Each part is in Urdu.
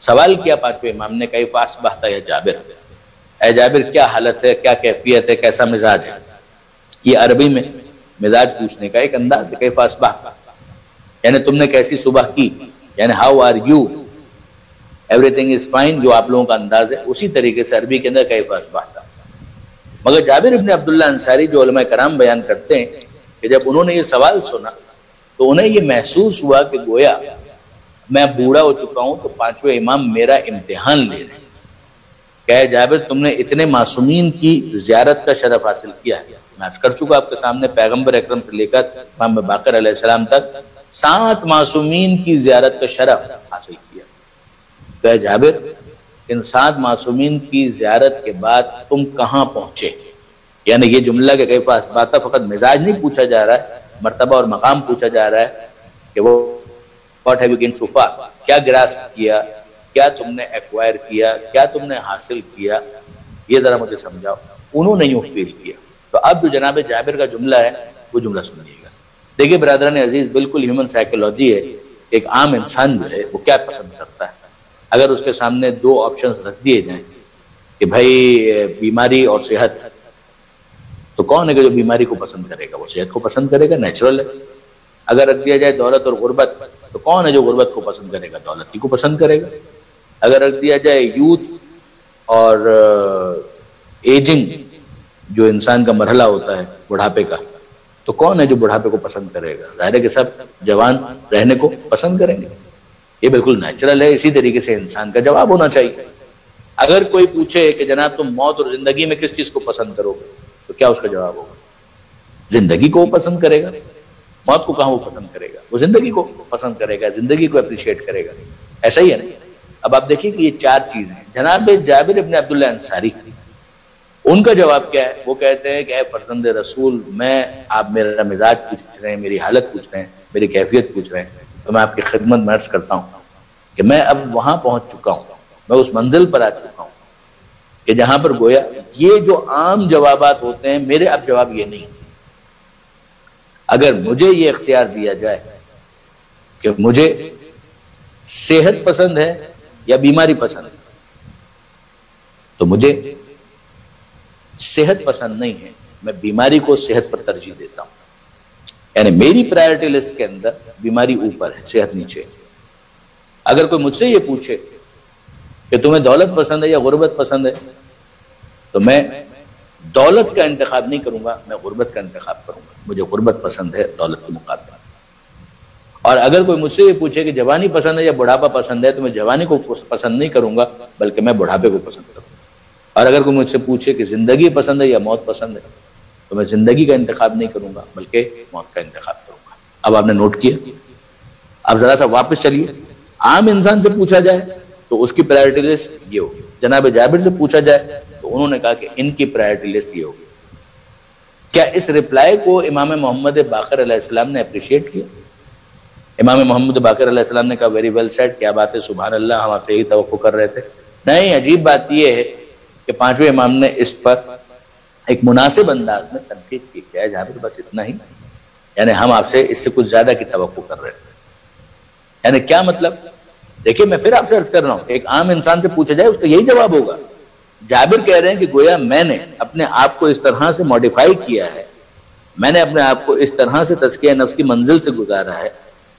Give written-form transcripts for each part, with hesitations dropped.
سوال کیا پانچویں امام نے، کیف اصبحت یا جابر، اے جابر کیا حالت ہے، کیا کیفیت ہے، کیسا مزاج ہے. یہ عربی میں مزاج پوچھنے کا ایک انداز ہے. کیف اصبحت یعنی تم نے کیسی صبح کی، یعنی how are you, everything is fine, جو آپ لوگوں کا انداز ہے اسی طریقے سے عربی کے اندر کیف اصبحت. مگر جابر ابن عبداللہ انصاری جو علماء کرام بیان کرتے ہیں کہ جب انہوں نے یہ سوال سنا تو انہیں یہ محسوس ہوا کہ گویا میں بوڑھا ہو چکا ہوں تو پانچویں امام میرا امتحان لے رہے ہیں. کہ جابر تم نے اتنے معصومین کی زیارت کا شرف حاصل کیا ہے. میں عرض کر چکا آپ کے سامنے، پیغمبر اکرم سے لے کر امام باقر علیہ السلام تک 7 معصومین کی زیارت کا شرف حاصل کیا. کہ جابر ان 7 معصومین کی زیارت کے بعد تم کہاں پہنچے؟ یعنی یہ جملہ کہ کیف اصبحت فقط مزاج نہیں پوچھا جا رہا ہے، مرتبہ اور مقام پوچھا جا رہا ہے کہ وہ what have you gain so for, کیا گراسپ کیا، کیا تم نے ایکوائر کیا، کیا تم نے حاصل کیا، یہ ذرا مجھے سمجھاؤ. انہوں نے یوں فیل کیا. تو اب جو جناب جابر کا جملہ ہے وہ جملہ سنیے گا. دیکھیے برادران عزیز، بالکل ہیومن سائیکولوجی ہے. ایک عام انسان جو ہے وہ کیا پسند کرتا ہے. اگر اس کے سامنے 2 آپشنز رکھ دیے جائیں کہ بھائی بیماری اور صحت، تو کون ہے کہ جو بیماری کو پسند کرے گا؟ وہ صحت کو پسند کرے گا، نیچرل ہے. اگر رکھ دیا جائے دولت اور غربت، تو کون ہے جو غربت کو پسند کرے گا؟ دولت ہی کو پسند کرے گا. اگر رکھ دیا جائے یوتھ اور ایجنگ، جو انسان کا مرحلہ ہوتا ہے بڑھاپے کا، تو کون ہے جو بڑھاپے کو پسند کرے گا؟ ظاہر ہے کہ سب جوان رہنے کو پسند کریں گے. یہ بالکل نیچرل ہے. اسی طریقے سے انسان کا جواب ہونا چاہیے. اگر کوئی پوچھے کہ جناب تم موت اور زندگی میں کس چیز کو پسند کرو گے، تو کیا اس کا جواب ہوگا؟ زندگی کو وہ پسند کرے گا. موت کو کہاں وہ پسند کرے گا؟ وہ زندگی کو پسند کرے گا، زندگی کو اپریشیٹ کرے گا. ایسا ہی ہے نا. اب آپ دیکھیے کہ یہ 4 چیزیں ہیں. جناب جابر ابن عبداللہ انصاری، ان کا جواب کیا ہے؟ وہ کہتے ہیں کہ اے فرزند رسول، آپ میرا مزاج پوچھ رہے ہیں، میری حالت پوچھ رہے ہیں، میری کیفیت پوچھ رہے ہیں، تو میں آپ کی خدمت میں عرض کرتا ہوں کہ میں اب وہاں پہنچ چکا ہوں، میں اس منزل پر آ چکا ہوں کہ جہاں پر گویا یہ جو عام جوابات ہوتے ہیں، میرے اب جواب یہ نہیں. اگر مجھے یہ اختیار دیا جائے کہ مجھے صحت پسند ہے یا بیماری پسند ہے، تو مجھے صحت پسند نہیں ہے، میں بیماری کو صحت پر ترجیح دیتا ہوں. یعنی میری پرائرٹی لسٹ کے اندر بیماری اوپر ہے، صحت نیچے. اگر کوئی مجھ سے یہ پوچھے کہ تمہیں دولت پسند ہے یا غربت پسند ہے، تو میں دولت کا انتخاب نہیں کروں گا، میں غربت کا انتخاب کروں گا. مجھے غربت پسند ہے دولت کے مقابلے. اور اگر کوئی مجھ سے یہ پوچھے کہ جوانی پسند ہے یا بڑھاپا پسند ہے، تو میں جوانی کو پسند نہیں کروں گا، بلکہ میں بڑھاپے کو پسند کروں گا. اور اگر کوئی مجھ سے پوچھے کہ زندگی پسند ہے یا موت پسند ہے، تو میں زندگی کا انتخاب نہیں کروں گا، بلکہ موت کا انتخاب کروں گا. اب آپ نے نوٹ کیا. اب ذرا سا واپس چلیے. عام انسان سے پوچھا جائے تو اس کی پرائرٹی لسٹ یہ ہوگی. جناب جابر سے پوچھا جائے تو انہوں نے کہا کہ ان کی پرائرٹی لسٹ یہ ہوگی. کیا اس ریپلائی کو امام محمد باقر علیہ السلام نے اپریشیٹ کیا؟ امام محمد باقر علیہ السلام نے کہا ویری ویل سیڈ، کیا بات ہے، سبحان اللہ، ہم آپ سے یہی توقع کر رہے تھے. نہیں، عجیب بات یہ ہے کہ پانچویں امام نے اس پر ایک مناسب انداز میں تنقید کی. کیا ہے جابر بس اتنا ہی؟ یعنی ہم آپ سے اس سے کچھ زیادہ کی توقع کر رہے تھے. یعنی کیا مطلب؟ دیکھیے میں پھر آپ سے عرض کر رہا ہوں، ایک عام انسان سے پوچھا جائے اس کا یہی جواب ہوگا. جابر کہہ رہے ہیں کہ گویا میں نے اپنے آپ کو اس طرح سے ماڈیفائی کیا ہے، میں نے اپنے آپ کو اس طرح سے تزکیہ نفس کی منزل سے گزارا ہے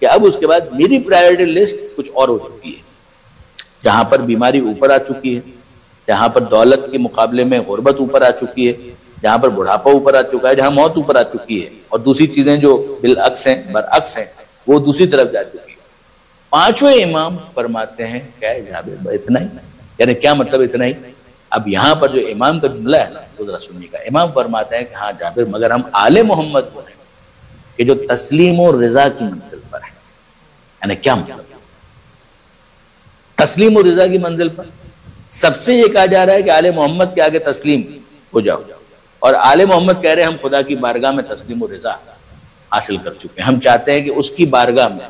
کہ اب اس کے بعد میری پرائرٹی لسٹ کچھ اور ہو چکی ہے. جہاں پر بیماری اوپر آ چکی ہے، جہاں پر دولت کے مقابلے میں غربت اوپر آ چکی ہے، جہاں پر بڑھاپا اوپر آ چکا ہے، جہاں موت اوپر آ چکی ہے، اور دوسری چیزیں جو بالعکس ہیں، برعکس ہیں، وہ دوسری طرف جا چکی ہے. پانچویں امام فرماتے ہیں کیا ہے جابر اتنا ہی؟ یعنی کیا مطلب اتنا ہی؟ اب یہاں پر جو امام کا جملہ ہے نا وہ ذرا سنیے گا. امام فرماتے ہیں کہ ہاں جابر، مگر ہم آل محمد وہ ہیں کہ جو تسلیم و رضا کی منزل پر ہیں. یعنی کیا مطلب؟ تسلیم و رضا کی منزل پر سب سے یہ کہا جا رہا ہے کہ آل محمد کے آگے تسلیم ہو جاؤ، اور آل محمد کہہ رہے ہیں ہم خدا کی بارگاہ میں تسلیم و رضا حاصل کر چکے ہیں، ہم چاہتے ہیں کہ اس کی بارگاہ میں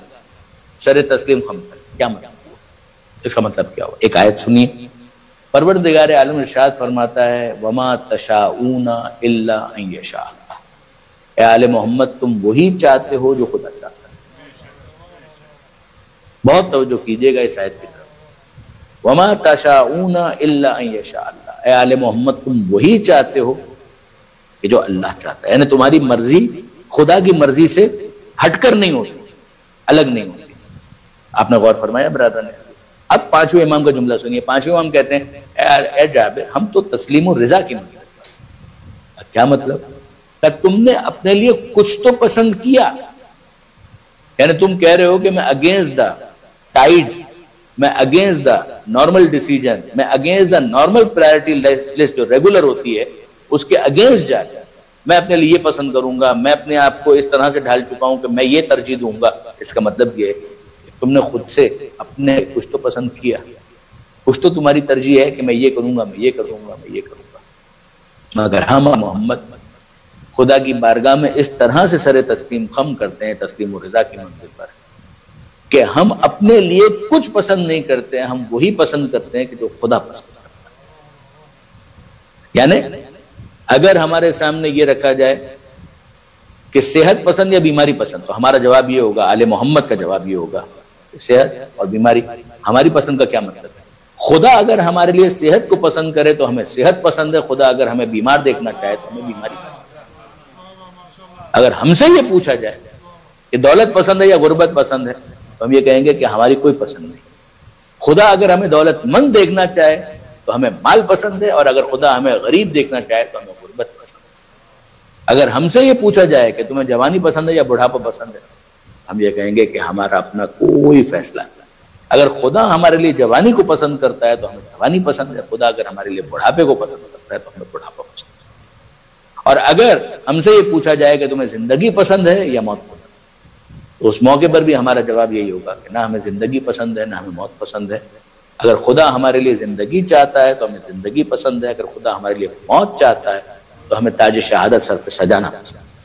سر تسلیم خم کریں. کیا مطلب؟ اس کا مطلب کیا ہوا؟ ایک آیت سنیے. پروردگار عالم ارشاد فرماتا ہے وما تشاؤون الا ان یشاء اللہ. اے آل محمد تم وہی چاہتے ہو جو خدا چاہتا ہے. بہت توجہ کیجیے گا اس آیت کی طرف. وما تشاءون الا ان یشاء اللہ، اے آل محمد تم وہی چاہتے ہو کہ جو اللہ چاہتا ہے، یعنی تمہاری مرضی خدا کی مرضی سے ہٹ کر نہیں ہوتی، الگ نہیں ہوتی۔ آپ نے غور فرمایا برادران؟ اب پانچویں امام کا جملہ سنیے۔ پانچویں امام کہتے ہیں اے جابر ہم تو تسلیم و رضا کی مانتے ہیں۔ کیا مطلب؟ کہ تم نے اپنے لیے کچھ تو پسند کیا، یعنی تم کہہ رہے ہو کہ میں اگینسٹ دا ٹائڈ، میں اگینسٹ دا نارمل ڈیسیجن، میں against the normal priority list جو ریگولر ہوتی ہے اس کے اگینسٹ جا کر میں اپنے لیے یہ پسند کروں گا، میں اپنے آپ کو اس طرح سے ڈھال چکا ہوں کہ میں یہ ترجیح دوں گا۔ اس کا مطلب یہ ہے کہ تم نے خود سے اپنے کچھ تو پسند کیا، کچھ تو تمہاری ترجیح ہے کہ میں یہ کروں گا، میں یہ کروں گا، میں یہ کروں گا۔ مگر ہم محمد خدا کی بارگاہ میں اس طرح سے سر تسلیم خم کرتے ہیں تسلیم و رضا کی منزل پر کہ ہم اپنے لیے کچھ پسند نہیں کرتے ہیں، ہم وہی پسند کرتے ہیں کہ جو خدا پسند کرتا ہے۔ یعنی اگر ہمارے سامنے یہ رکھا جائے کہ صحت پسند یا بیماری پسند، تو ہمارا جواب یہ ہوگا، آل محمد کا جواب یہ ہوگا کہ صحت اور بیماری۔ ہماری پسند کا کیا مطلب ہے؟ خدا اگر ہمارے لیے صحت کو پسند کرے تو ہمیں صحت پسند ہے، خدا اگر ہمیں بیمار دیکھنا چاہے تو ہمیں بیماری پسند ہے۔ اگر ہم سے یہ پوچھا جائے کہ دولت پسند ہے یا غربت پسند ہے تو ہم یہ کہیں گے کہ ہماری کوئی پسند نہیں۔ خدا اگر ہمیں دولت مند دیکھنا چاہے تو ہمیں مال پسند ہے، اور اگر خدا ہمیں غریب دیکھنا چاہے تو ہمیں غربت پسند ہے۔ اگر ہم سے یہ پوچھا جائے کہ تمہیں جوانی پسند ہے یا بڑھاپا پسند ہے، ہم یہ کہیں گے کہ ہمارا اپنا کوئی فیصلہ نہیں۔ اگر خدا ہمارے لیے جوانی کو پسند کرتا ہے تو ہمیں جوانی پسند ہے، خدا اگر ہمارے لیے بڑھاپے کو پسند کرتا ہے تو ہمیں بڑھاپا پسند ہے۔ اور اگر ہم سے یہ پوچھا جائے کہ تمہیں زندگی پسند ہے یا موت پسند ہے، تو اس موقع پر بھی ہمارا جواب یہی ہوگا کہ نہ ہمیں زندگی پسند ہے نہ ہمیں موت پسند ہے۔ اگر خدا ہمارے لیے زندگی چاہتا ہے تو ہمیں زندگی پسند ہے، اگر خدا ہمارے لیے موت چاہتا ہے تو ہمیں تاج شہادت سر پہ سجانا پسند ہے۔